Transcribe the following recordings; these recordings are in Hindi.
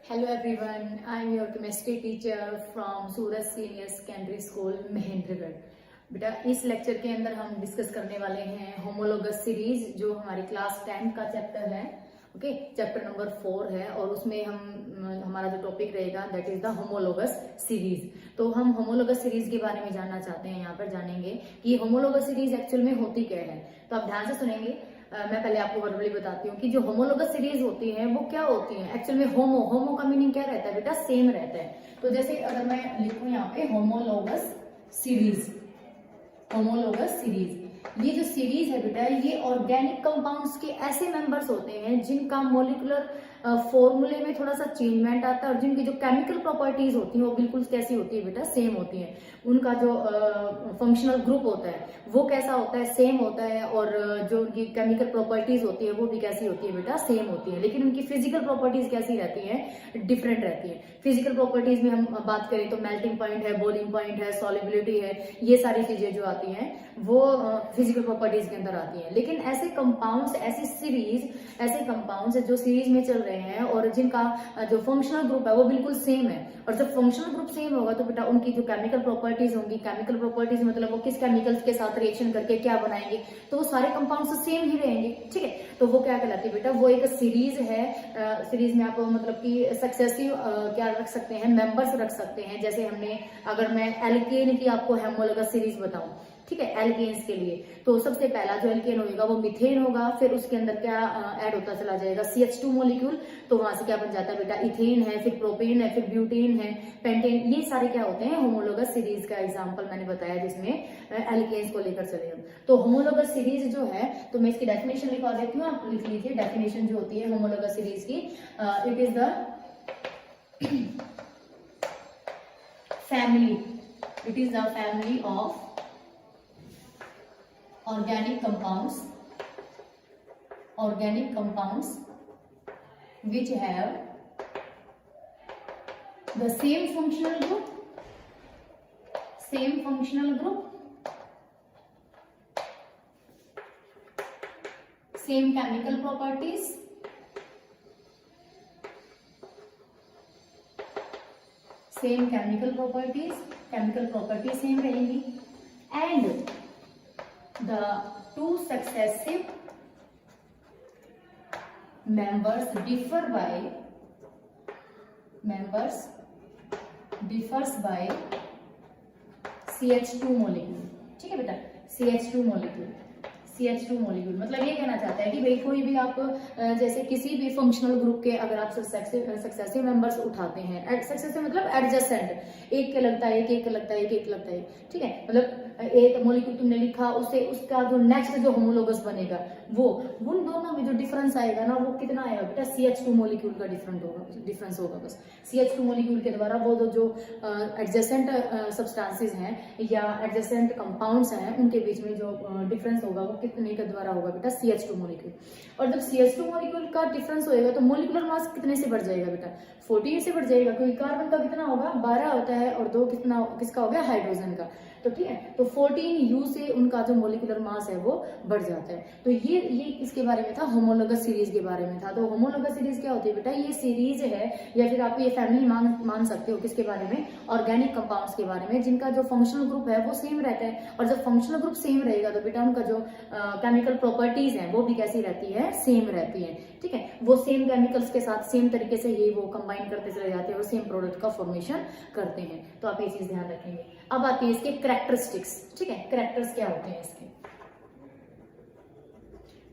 Hello everyone, I am your chemistry teacher from Surat senior secondary school Mahendragarh. बेटा इस लेक्चर के अंदर हम डिस्कस करने वाले हैं होमोलोगस सीरीज, जो हमारी क्लास 10 का चैप्टर है। ओके, चैप्टर नंबर 4 है और उसमें हमारा जो टॉपिक रहेगा that is the homologous series. तो हम होमोलोगस सीरीज के बारे में जानना चाहते हैं। यहाँ पर जानेंगे कि होमोलोगस सीरीज एक्चुअल में होती क्या है। तो आप ध्यान से सुनेंगे। मैं पहले आपको वर्बली बताती हूँ कि जो होमोलोगस सीरीज होती है वो क्या होती है। एक्चुअल में होमो का मीनिंग क्या रहता है बेटा, सेम रहता है। तो जैसे अगर मैं लिखूं यहाँ पे होमोलोगस सीरीज, ये जो सीरीज है बेटा, ये ऑर्गेनिक कंपाउंड्स के ऐसे मेंबर्स होते हैं जिनका मॉलिक्यूलर फॉर्मूले में थोड़ा सा चेंजमेंट आता है और जिनकी जो केमिकल प्रॉपर्टीज होती हैं वो बिल्कुल कैसी होती है बेटा, सेम होती हैं। उनका जो फंक्शनल ग्रुप होता है वो कैसा होता है, सेम होता है। और जो उनकी केमिकल प्रॉपर्टीज होती है वो भी कैसी होती है बेटा, सेम होती है। लेकिन उनकी फिजिकल प्रॉपर्टीज कैसी रहती है, डिफरेंट रहती है। फिजिकल प्रॉपर्टीज में हम बात करें तो मेल्टिंग पॉइंट है, बॉइलिंग पॉइंट है, सॉलिबिलिटी है, ये सारी चीजें जो आती हैं वो फिजिकल प्रॉपर्टीज के अंदर आती हैं। लेकिन ऐसे कंपाउंड्स, ऐसे कंपाउंड्स जो सीरीज में चल रहे हैं और जिनका जो फंक्शनल ग्रुप है वो बिल्कुल सेम है। और जब फंक्शनल ग्रुप सेम होगा तो बेटा उनकी जो केमिकल प्रॉपर्टीज होंगी, केमिकल प्रॉपर्टीज मतलब वो किस केमिकल्स के साथ रिएक्शन करके क्या बनाएंगे, तो वो सारे कंपाउंड्स सेम ही रहेंगे। ठीक है, तो वो क्या कहलाती है बेटा, वो एक सीरीज है। सीरीज में आप मतलब कि सक्सेसिव क्या रख सकते हैं, मेंबर्स रख सकते हैं। जैसे हमने, अगर मैं एल्केन की आपको होमोलोगस सीरीज बताऊं, ठीक है, एल्केन्स के लिए, तो सबसे पहला जो एल्केन होगा वो मीथेन होगा। फिर उसके अंदर क्या ऐड होता चला जाएगा, CH2 मॉलिक्यूल। तो वहां से क्या बन जाता है बेटा, इथेन है, फिर प्रोपेन है, फिर ब्यूटेन है, पेंटेन। ये सारे क्या होते हैं, होमोलोगस सीरीज का एग्जांपल मैंने बताया जिसमें एल्केन्स को लेकर चले हम। तो होमोलोगस सीरीज जो है, तो मैं इसकी डेफिनेशन लिखवा देती हूँ, आप लिख लीजिए। डेफिनेशन जो होती है होमोलोगस सीरीज की, it is the family of organic compounds which have the same functional group, same chemical properties, chemical properties same रहेंगी, and the two successive members differs by CH2 molecule। ठीक है बेटा, CH2 molecule मतलब ये कहना चाहता है कि भाई कोई भी आप जैसे किसी भी फंक्शनल ग्रुप के अगर आप सक्सेसिव मेंबर्स उठाते हैं, सक्सेसिव मतलब एडजेसेंट, एक के लगता है एक लगता है, ठीक है, मतलब एक मॉलिक्यूल तुमने लिखा, उससे उसका जो नेक्स्ट जो होमोलोगस बनेगा वो उन दोनों में जो डिफरेंस आएगा ना, वो कितना आएगा बेटा, CH2 मॉलिक्यूल का डिफरेंस होगा बस। CH2 मॉलिक्यूल के द्वारा वो जो एडजेसेंट सब्सटेंसेस हैं या एडजेसेंट कंपाउंड्स हैं उनके बीच में जो डिफरेंस होगा वो कितने के द्वारा होगा बेटा, CH2 मॉलिक्यूल। और जब CH2 मॉलिक्यूल का डिफरेंस होएगा तो मॉलिक्यूलर मास कितने से बढ़ जाएगा बेटा, 14 से बढ़ जाएगा, क्योंकि कार्बन का कितना होगा, 12 होता है, और 2 किसका हो गया, हाइड्रोजन का। तो ठीक है, तो 14U से उनका जो मॉलिक्यूलर मास है वो बढ़ जाता है। तो ये इसके बारे में था, होमोलोगस सीरीज के बारे में था। तो होमोलोगस सीरीज क्या होती है बेटा, ये सीरीज है या फिर आप ये फैमिली मान सकते हो किसके बारे में, ऑर्गेनिक कंपाउंड्स के बारे में, जिनका जो फंक्शनल ग्रुप है वो सेम रहता है। और जब फंक्शनल ग्रुप सेम रहेगा तो बेटा उनका जो केमिकल प्रॉपर्टीज है वो भी कैसी रहती है, सेम रहती है। ठीक है, वो सेम केमिकल्स के साथ सेम तरीके से ये वो कंबाइन करते चले जाते हैं और सेम प्रोडक्ट का फॉर्मेशन करते हैं। तो आप ये चीज ध्यान रखेंगे। अब आती है इसके कैरेक्टरिस्टिक्स। ठीक है, कैरेक्टर्स क्या होते हैं इसके,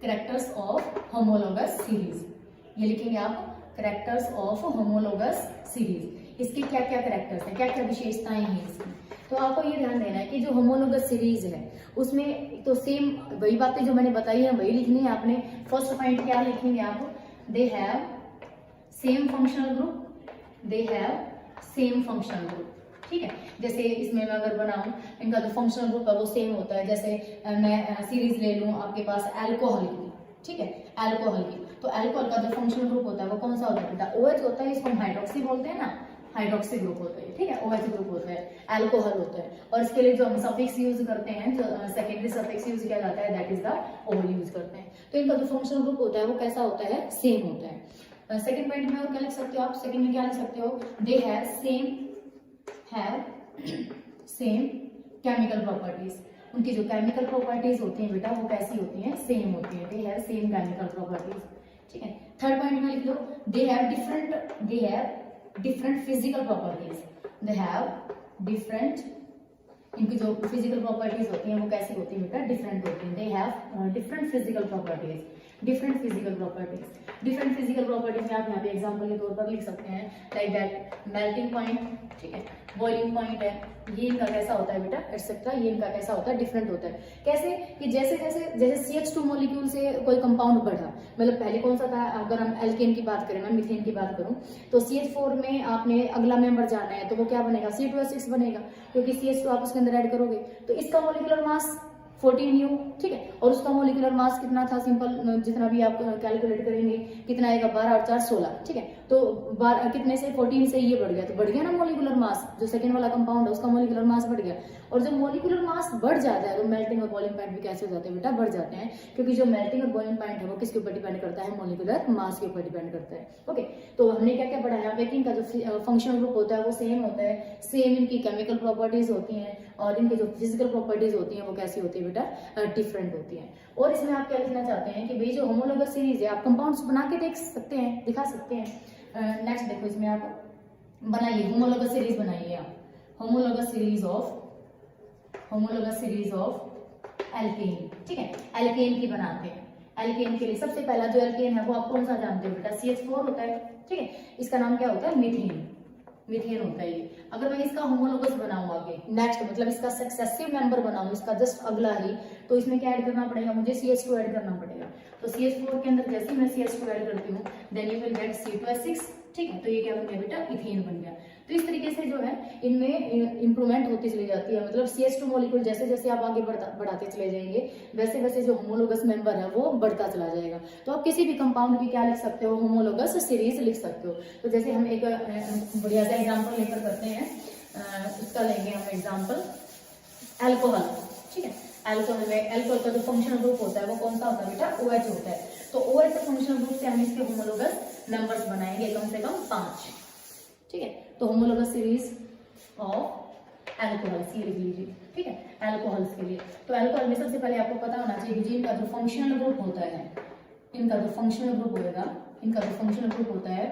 कैरेक्टर्स ऑफ होमोलोगस सीरीज, ये लिखेंगे आप, कैरेक्टर्स ऑफ होमोलोगस सीरीज। इसके क्या क्या कैरेक्टर्स हैं, क्या क्या विशेषताएं हैं इसकी। तो आपको ये ध्यान देना है कि जो होमोलोगस सीरीज है उसमें तो सेम वही बातें जो मैंने बताई है वही लिखनी है आपने। फर्स्ट पॉइंट क्या लिखेंगे आप, दे हैव सेम फंक्शनल ग्रुप, ठीक है। जैसे इसमें मैं अगर बनाऊं, इनका जो फंक्शनल ग्रुप है वो सेम होता है। जैसे मैं सीरीज ले लूं आपके पास अल्कोहल की, ठीक है, अल्कोहल की, तो अल्कोहल का जो फंक्शनल ग्रुप होता है वो कौन सा होता है बेटा, OH होता है। इसको हम हाइड्रोक्सी बोलते हैं ना, हाइड्रोक्सी ग्रुप होता है, ठीक है, OH ग्रुप होता है, अल्कोहल होता है। और इसके लिए जो हम सफिक्स यूज करते हैं, जो सेकेंडरी सफिक्स यूज किया जाता है, दैट इज द ओल यूज करते हैं। तो इनका जो फंक्शनल ग्रुप होता है वो कैसा होता है, सेम होता है। सेकंड पॉइंट में और क्या लिख सकते हो आप, सेकंड में क्या लिख सकते हो, दे हैव सेम केमिकल प्रॉपर्टीज। उनकी जो केमिकल प्रॉपर्टीज होती हैं बेटा वो कैसी होती हैं, सेम होती है, they have same chemical properties. ठीक है, थर्ड पॉइंट में लिख लो, they have different physical properties, they have different, इनकी जो फिजिकल प्रॉपर्टीज होती हैं वो कैसी होती है बेटा, डिफरेंट होती हैं, दे have different physical properties, different physical properties. Different physical properties में आप यहाँ पे एग्जांपल के तौर पर लिख सकते हैं लाइक दैट मेल्टिंग पॉइंट, ठीक है, बॉइलिंग पॉइंट है, ये इनका कैसा होता है बेटा, एटसेट्रा, ये इनका कैसा होता है, डिफरेंट होता है। कैसे कि जैसे CH2 मॉलिक्यूल से कोई कंपाउंड बढ़ा, मतलब पहले कौन सा था, अगर हम एल्केन की बात करें, मैं मीथेन की बात करूं, तो CH4 में आपने अगला मेंबर जाना है तो वो क्या बनेगा, C2H6 बनेगा, क्योंकि CH2 आप उसके अंदर ऐड करोगे तो इसका मॉलिक्यूलर मास 14U, ठीक है, और उसका मॉलिक्यूलर मास कितना था, सिंपल जितना भी आप कैलकुलेट करेंगे कितना आएगा, 12 और 4 16, ठीक है, तो 12 कितने से 14 से ये बढ़ गया, तो बढ़ गया ना मॉलिक्यूलर मास, जो सेकंड वाला कंपाउंड है उसका मॉलिक्यूलर मास बढ़ गया। और जब मॉलिक्यूलर मास बढ़ जाता है तो मेल्टिंग और बॉइलिंग पॉइंट भी कैसे हो जाते हैं बेटा, बढ़ जाते हैं, क्योंकि जो मेल्टिंग और बॉइलिंग पॉइंट है वो किसके ऊपर डिपेंड करता है, मॉलिक्यूलर मास के ऊपर डिपेंड करता है। ओके, तो हमने क्या क्या पढ़ा यहाँ पे कि इनका जो फंक्शनल ग्रुप होता है वो सेम होता है, सेम इनकी केमिकल प्रॉपर्टीज होती हैं, और इनकी जो फिजिकल प्रॉपर्टीज होती हैं वो कैसी होती है बेटा, डिफरेंट होती हैं। और इसमें आप क्या लिखना चाहते हैं कि भाई जो होमोलोगस सीरीज है आप कंपाउंड्स बना के देख सकते हैं, दिखा सकते हैं। नेक्स्ट देखो, इसमें आप बनाइए होमोलोगस सीरीज, बनाइए आप होमोलोगस सीरीज ऑफ एल्केन, ठीक है, एल्केन की बनाते हैं। एल्केन के लिए सबसे पहला जो एल्केन है वो आप कौन सा जानते हो बेटा, CH4 होता है, ठीक है, इसका नाम क्या होता है, मीथेन होता है ये। अगर मैं इसका होमोलोगस बनाऊं आगे, नेक्स्ट मतलब इसका सक्सेसिव मेंबर बनाऊं, इसका जस्ट अगला ही, तो इसमें क्या ऐड करना पड़ेगा, मुझे CH2 ऐड करना पड़ेगा। तो CH4 के अंदर जैसे मैं CH2 ऐड करती हूँ then you will get C2H6, ठीक है, तो ये क्या बन गया बेटा, इथेन बन गया। तो इस तरीके से जो है इनमें इंप्रूवमेंट होती चली जाती है, मतलब CH2 मॉलिक्यूल जैसे जैसे आप आगे बढ़ाते चले जाएंगे वैसे वैसे जो होमोलोगस मेंबर है वो बढ़ता चला जाएगा। तो आप किसी भी कंपाउंड की क्या लिख सकते हो, होमोलोगस सीरीज लिख सकते हो। तो जैसे हम एक बढ़िया सा एग्जाम्पल लेकर करते हैं, इसका लेंगे हम एग्जाम्पल एल्कोहल, ठीक है, एल्कोहल में एल्कोहल का जो फंक्शनल ग्रुप होता है वो कौन सा होता है बेटा, OH होता है। तो OH फंक्शनल ग्रुप से हम इसके होमोलोगस नंबर्स बनाएंगे कम से कम 5, ठीक है। तो होमोलोगस सीरीज ऑफ एल्कोहल्स ये लिख लीजिए, ठीक है, एल्कोहल्स के लिए। तो एल्कोहल में सबसे पहले आपको पता होना चाहिए कि इनका जो फंक्शनल ग्रुप होता है, इनका जो फंक्शनल ग्रुप होगा, इनका जो फंक्शनल ग्रुप होता है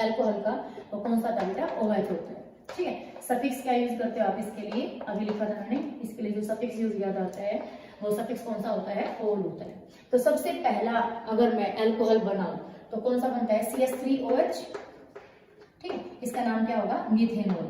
एल्कोहल का, वो कौन सा था बेटा, OH होता है, ठीक है। सफिक्स क्या यूज करते हो आप इसके लिए, अभी लिखा था मैंने, इसके लिए जो सफिक्स यूज किया जाता है वो सफिक्स कौन सा होता है, ओल होता है। तो सबसे पहला अगर मैं एल्कोहल बनाऊं तो कौन सा बनता है, CH3OH, ठीक है, इसका नाम क्या होगा, मीथेनॉल,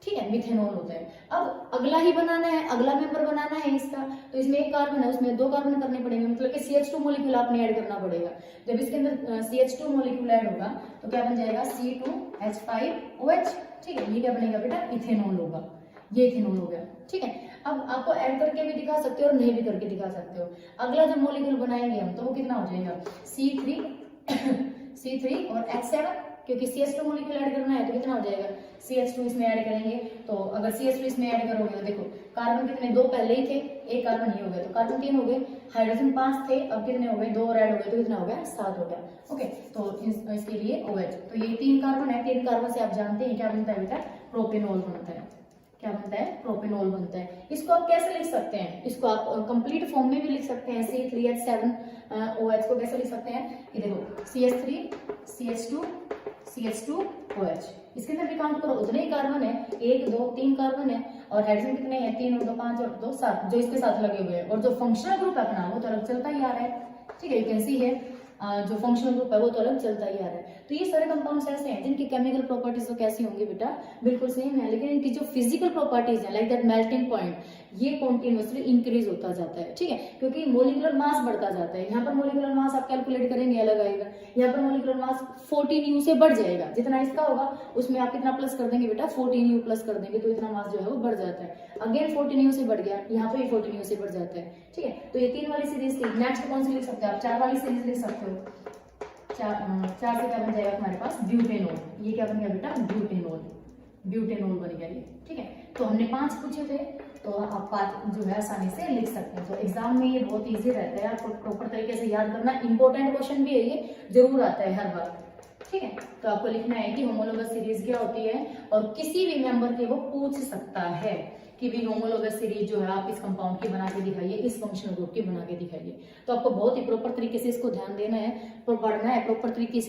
ठीक है, मीथेनॉल होता है। अब अगला ही बनाना है, अगला मेंबर बनाना है इसका, तो इसमें एक कार्बन है उसमें 2 कार्बन करने पड़ेंगे, मतलब कि CH2 मॉलिक्यूल आपने ऐड करना पड़ेगा। जब इसके अंदर CH2 मॉलिक्यूल ऐड होगा तो क्या बन जाएगा, C2H5OH, ठीक है, ये क्या बनेगा बेटा, इथेनॉल होगा, ये इथेनॉल हो गया, ठीक है। अब आपको ऐड करके भी दिखा सकते हो और नहीं भी करके दिखा सकते हो। अगला जब मॉलिक्यूल बनाएंगे हम तो वो कितना हो जाएगा, C3 और H7, क्योंकि CH2 मॉलिक्यूल ऐड करना है तो कितना हो जाएगा, CH2 इसमें ऐड करेंगे। तो अगर CH2 इसमें ऐड करोगे तो देखो कार्बन कितने, 2 पहले ही थे, एक कार्बन ये हो गया, तो कार्बन 3 हो गए, हाइड्रोजन 5 थे, अब कितने हो गए, 2 और ऐड हो गए तो कितना हो गया, 7 हो गया। ओके, तो इसके लिए OH, तो ये 3 कार्बन है, 3 कार्बन से आप जानते हैं क्या बनता है बेटा, प्रोपेनॉल बनता है। क्या बनता है, प्रोपेनॉल बनता है। इसको आप कैसे लिख सकते हैं, इसको आप कंप्लीट फॉर्म में भी लिख सकते हैं, C3H7OH को कैसे लिख सकते हैं, ये देखो CH3 CH2 OH, इसके अंदर भी काउंट करो उतने ही कार्बन है, 1 2 3 कार्बन है, और हाइड्रोजन कितने हैं, 3 और 2 5 और 2 7 जो इसके साथ लगे हुए हैं, और जो फंक्शनल ग्रुप है अपना वो तो अलग चलता ही आ रहा है, ठीक है, यू कैन सी है जो फंक्शनल ग्रुप है वो तो अलग चलता ही आ रहा है। तो ये सारे कंपाउंड्स ऐसे हैं जिनकी केमिकल प्रॉपर्टीज तो कैसी होंगी बेटा, बिल्कुल सेम है, लेकिन इनकी जो फिजिकल प्रॉपर्टीज है लाइक दैट मेल्टिंग पॉइंट, ये कॉन्टिन्यूअसली इंक्रीज होता जाता है, ठीक है, क्योंकि मोलिकुलर मास बढ़ता जाता है। यहाँ पर मोलिकुलर मास आप कैलकुलेट करेंगे अलग आएगा, यहाँ पर मोलिकुलर मास 14U से बढ़ जाएगा, जितना इसका होगा उसमें आप कितना प्लस कर देंगे बेटा, 14U प्लस कर देंगे, तो इतना मास जो है वो बढ़ जाता है। अगेन 14U से बढ़ गया, यहाँ पे 14U से बढ़ जाता है, ठीक है। तो ये 3 वाली सीरीज थी। नेक्स्ट कौन सी लिख सकते हो आप, 4 वाली सीरीज लिख सकते हो। 4 से क्या बन जाएगा हमारे पास, ब्यूटेनॉल, ये क्या बन गया बेटा, ब्यूटेनॉल बन गया ये, ठीक है। तो हमने 5 पूछे थे, तो आप बात जो है आसानी से लिख सकते हैं। तो एग्जाम में ये बहुत इजी रहता है यार, प्रॉपर तरीके से याद करना। इंपॉर्टेंट क्वेश्चन भी है, ये जरूर आता है हर बार, ठीक है। तो आपको लिखना है कि होमोलोगस सीरीज क्या होती है, और किसी भी मेंबर के वो पूछ सकता है कि भी होमोलोगस सीरीज जो है आप इस कंपाउंड की बना के दिखाइए, इस फंक्शनल ग्रुप की बना के दिखाइए। तो आपको बहुत ही प्रॉपर तरीके से इसको ध्यान देना है, पढ़ना है प्रॉपर तरीके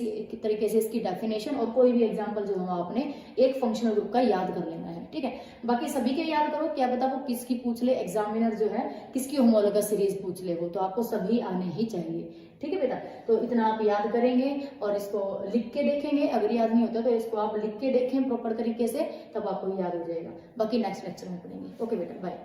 से इसकी डेफिनेशन, और कोई भी एग्जाम्पल जो है आपने एक फंक्शनल ग्रुप का याद कर लेना है, ठीक है। बाकी सभी के याद करो, क्या पता वो किसकी पूछ ले, एग्जामिनर जो है किसकी होमोलोगस सीरीज पूछ ले, वो तो आपको सभी आने ही चाहिए, ठीक है बेटा। तो इतना आप याद करेंगे और इसको लिख के देखेंगे, अगर याद नहीं होता तो इसको आप लिख के देखें प्रॉपर तरीके से, तब आपको याद हो जाएगा। बाकी नेक्स्ट लेक्चर में पढ़ेंगे। ओके बेटा, बाय।